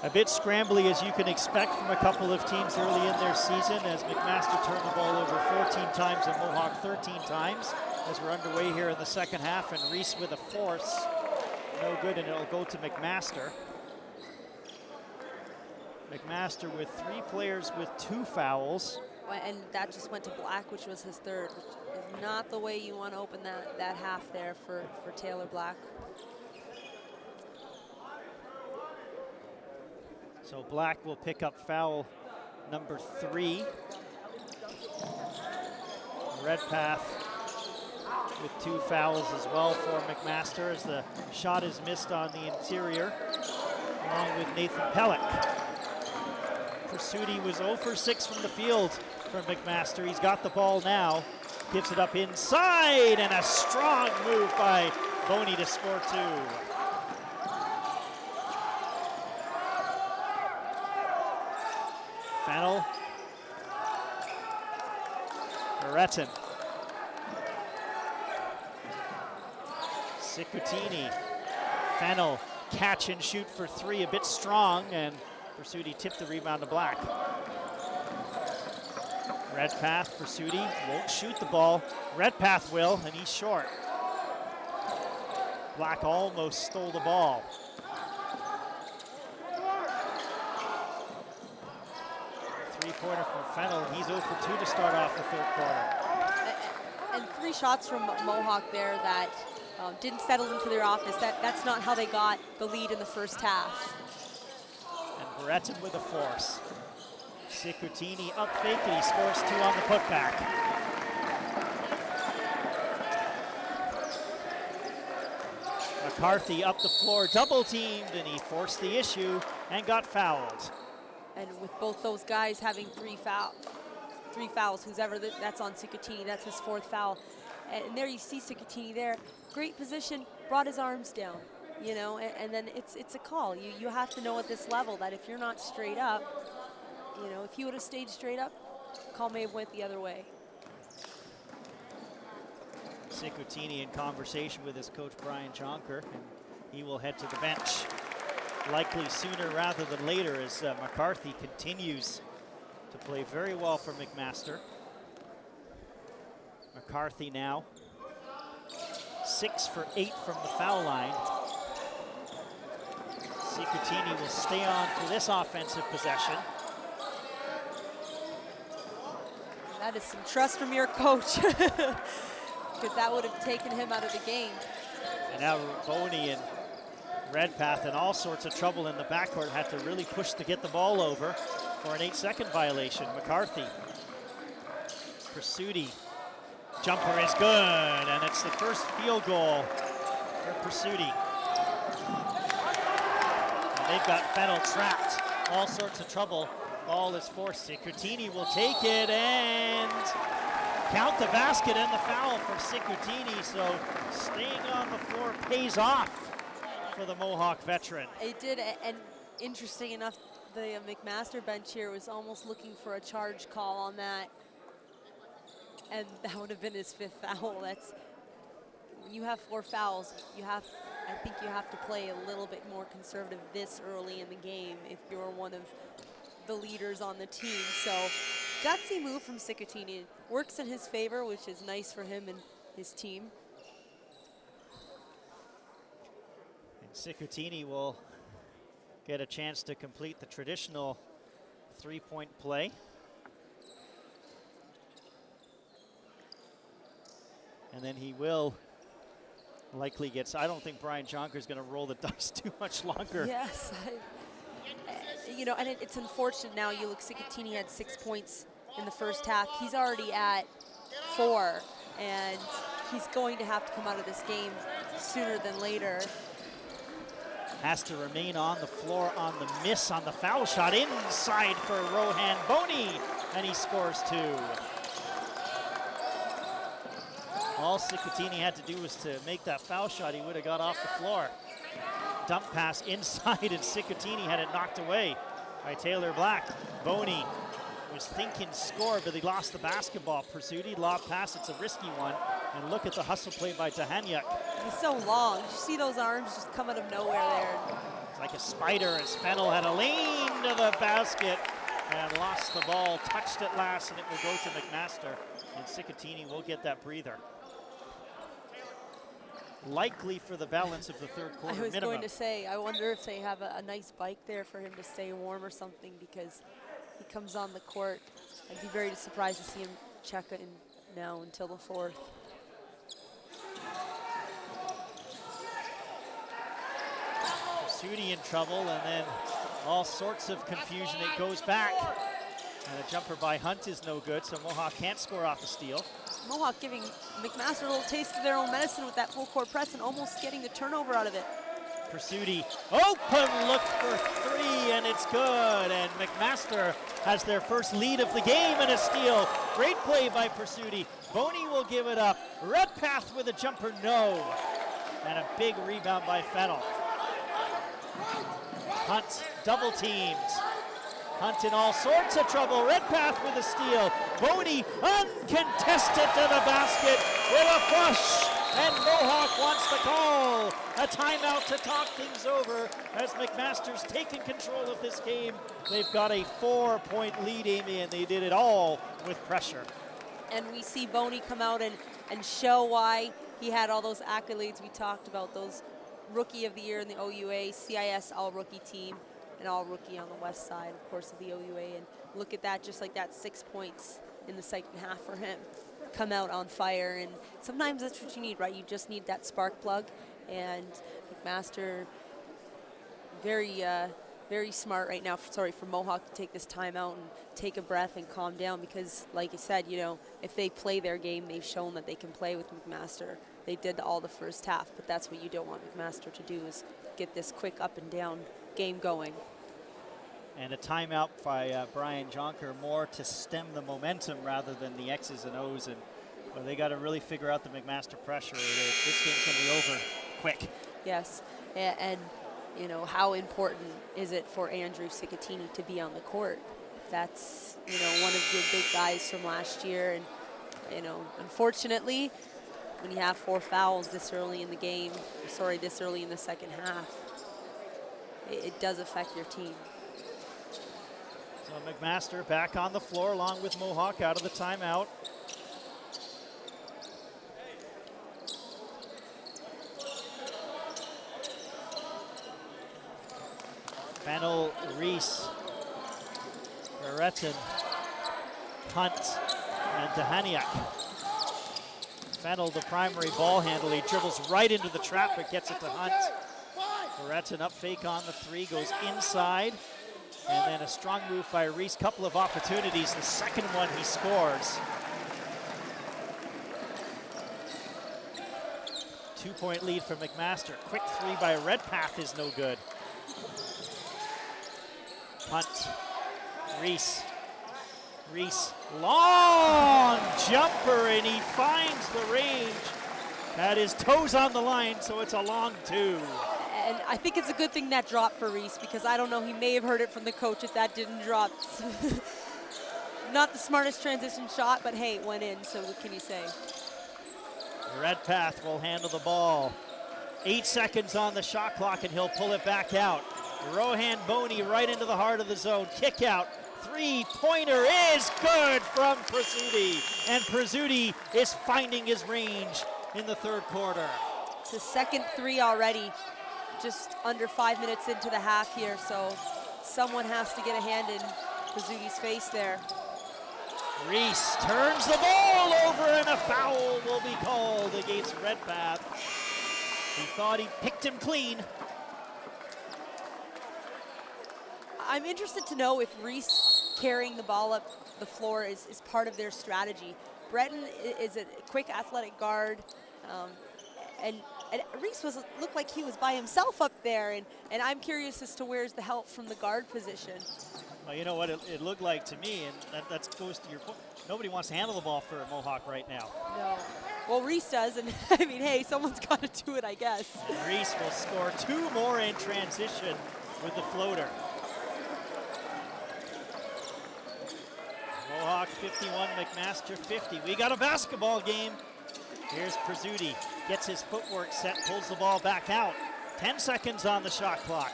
A bit scrambly, as you can expect from a couple of teams early in their season, as McMaster turned the ball over 14 times and Mohawk 13 times. As we're underway here in the second half, and Reese with a force. No good, and it'll go to McMaster. McMaster with 3 players with 2 fouls. And that just went to Black, which was his third, which is not the way you want to open that half there for Taylor Black. So Black will pick up foul number 3. Redpath with 2 fouls as well for McMaster, as the shot is missed on the interior, along with Nathan Pellick. Pursuti was 0 for 6 from the field for McMaster. He's got the ball now, gives it up inside, and a strong move by Boney to score 2. Fennell. Moretin. Sicutini. Fennell, catch and shoot for 3, a bit strong, and Pursuti tipped the rebound to Black. Redpath, Pursuti won't shoot the ball. Redpath will, and he's short. Black almost stole the ball. Three-pointer from Fennell, and he's 0 for 2 to start off the third quarter. And 3 shots from Mohawk there that didn't settle into their office. That's not how they got the lead in the first half. And Breton with a force. Sicutini up fake, and he scores 2 on the putback. McCarthy up the floor, double teamed, and he forced the issue and got fouled. And with both those guys having 3 fouls, whoever that's on Sicutini, that's his 4th foul. And there you see Sicutini there, great position, brought his arms down, you know, and then it's a call. You have to know at this level that if you're not straight up, you know, if he would have stayed straight up, call may have went the other way. Sicutini in conversation with his coach Brian Jonker, and he will head to the bench likely sooner rather than later, as McCarthy continues to play very well for McMaster. McCarthy now 6 for 8 from the foul line. Sicutini will stay on for this offensive possession. That is some trust from your coach, because that would have taken him out of the game. And now Boney and Redpath in all sorts of trouble in the backcourt, had to really push to get the ball over for an 8-second violation. McCarthy. Pursuti. Jumper is good, and it's the first field goal for Pursuti. And they've got Fennell trapped. All sorts of trouble. Ball is forced. Sicutini will take it and count the basket and the foul for Sicutini. So staying on the floor pays off for the Mohawk veteran. It did, and interesting enough, the McMaster bench here was almost looking for a charge call on that. And that would have been his 5th foul. That's, when you have 4 fouls, I think you have to play a little bit more conservative this early in the game if you're one of the leaders on the team. So gutsy move from Sicutini. Works in his favor, which is nice for him and his team. And Sicutini will get a chance to complete the traditional 3-point play. And then he will likely get, I don't think Brian Jonker is going to roll the dice too much longer. Yes, you know, and it's unfortunate now. You look, Sicutini had 6 points in the first half. He's already at 4, and he's going to have to come out of this game sooner than later. Has to remain on the floor on the miss on the foul shot inside for Rohan Boney, and he scores 2. All Sicutini had to do was to make that foul shot. He would have got off the floor. Dump pass inside, and Sicutini had it knocked away by Taylor Black. Boney was thinking score, but he lost the basketball. Pursuti, lob pass, it's a risky one. And look at the hustle play by Tahanyuk. He's so long. You see those arms just come out of nowhere there. like a spider as Fennell had a lane to the basket and lost the ball, touched it last, and it will go to McMaster. And Cicottini will get that breather. Likely for the balance of the third quarter I was minimum. going to say, I wonder if they have a nice bike there for him to stay warm or something, because he comes on the court. I'd be very surprised to see him check in now until the fourth. Sudi in trouble, and then all sorts of confusion. It goes back, and a jumper by Hunt is no good, so Mohawk can't score off the steal. Mohawk giving McMaster a little taste of their own medicine with that full court press and almost getting the turnover out of it. Pursuti open look for three, and it's good. And McMaster has their first lead of the game and a steal. Great play by Pursuti. Boney will give it up. Redpath with a jumper, no. And a big rebound by Fennell. Hunt double teamed. Hunt in all sorts of trouble. Redpath with a steal. Boney uncontested to the basket with a flush. And Mohawk wants to call a timeout to talk things over as McMaster's taken control of this game. They've got a 4-point lead, Amy, and they did it all with pressure. And we see Boney come out and show why he had all those accolades we talked about, those Rookie of the Year in the OUA, CIS All-Rookie team, and All-Rookie on the west side, of course, of the OUA. And look at that, just like that, 6 points in the second half for him. Come out on fire, and sometimes that's what you need, right? You just need that spark plug, and McMaster very smart right now, for Mohawk to take this timeout and take a breath and calm down, because like you said, you know, if they play their game, they've shown that they can play with McMaster. They did all the first half, but that's what you don't want McMaster to do, is get this quick up and down game going. And a timeout by Brian Jonker, more to stem the momentum rather than the X's and O's. And well, they got to really figure out the McMaster pressure. This game's going to be over quick. Yes, and you know, how important is it for Andrew Cicottini to be on the court? That's, you know, one of your big guys from last year, and you know, unfortunately, when you have 4 fouls this early in the game, this early in the second half, it does affect your team. So McMaster back on the floor along with Mohawk out of the timeout. Fennell, Reese, Beretin, Hunt, and Dahaniak. Fennell, the primary ball handler, he dribbles right into the trap but gets it to Hunt. Beretin up fake on the 3, goes inside. And then a strong move by Reese, couple of opportunities. The second one he scores. 2-point lead for McMaster. Quick 3 by Redpath is no good. Hunt, Reese, long jumper, and he finds the range. That is toes on the line, so it's a long 2. And I think it's a good thing that dropped for Reese, because I don't know, he may have heard it from the coach if that didn't drop. Not the smartest transition shot, but hey, it went in, so what can you say? Redpath will handle the ball. 8 seconds on the shot clock, and he'll pull it back out. Rohan Boney right into the heart of the zone. Kick out. 3-pointer is good from Pursuti. And Pursuti is finding his range in the third quarter. It's his second 3 already. Just under 5 minutes into the half here, so someone has to get a hand in Pursuiti's face there. Reese turns the ball over, and a foul will be called against Redpath. He thought he picked him clean. I'm interested to know if Reese carrying the ball up the floor is part of their strategy. Breton is a quick athletic guard, and Reese looked like he was by himself up there, and I'm curious as to where's the help from the guard position. Well, you know what it looked like to me, and that goes to your point. Nobody wants to handle the ball for Mohawk right now. No. Well, Reese does, and I mean, hey, someone's got to do it, I guess. And Reese will score 2 more in transition with the floater. Mohawk 51, McMaster 50. We got a basketball game. Here's Pursuti, gets his footwork set, pulls the ball back out. 10 seconds on the shot clock.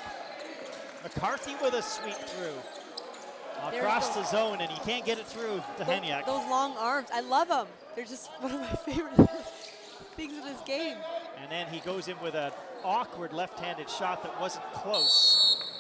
McCarthy with a sweep through. There's Across those- the zone, and he can't get it through to Heniak. Those long arms, I love them. They're just one of my favorite things in this game. And then he goes in with an awkward left-handed shot that wasn't close.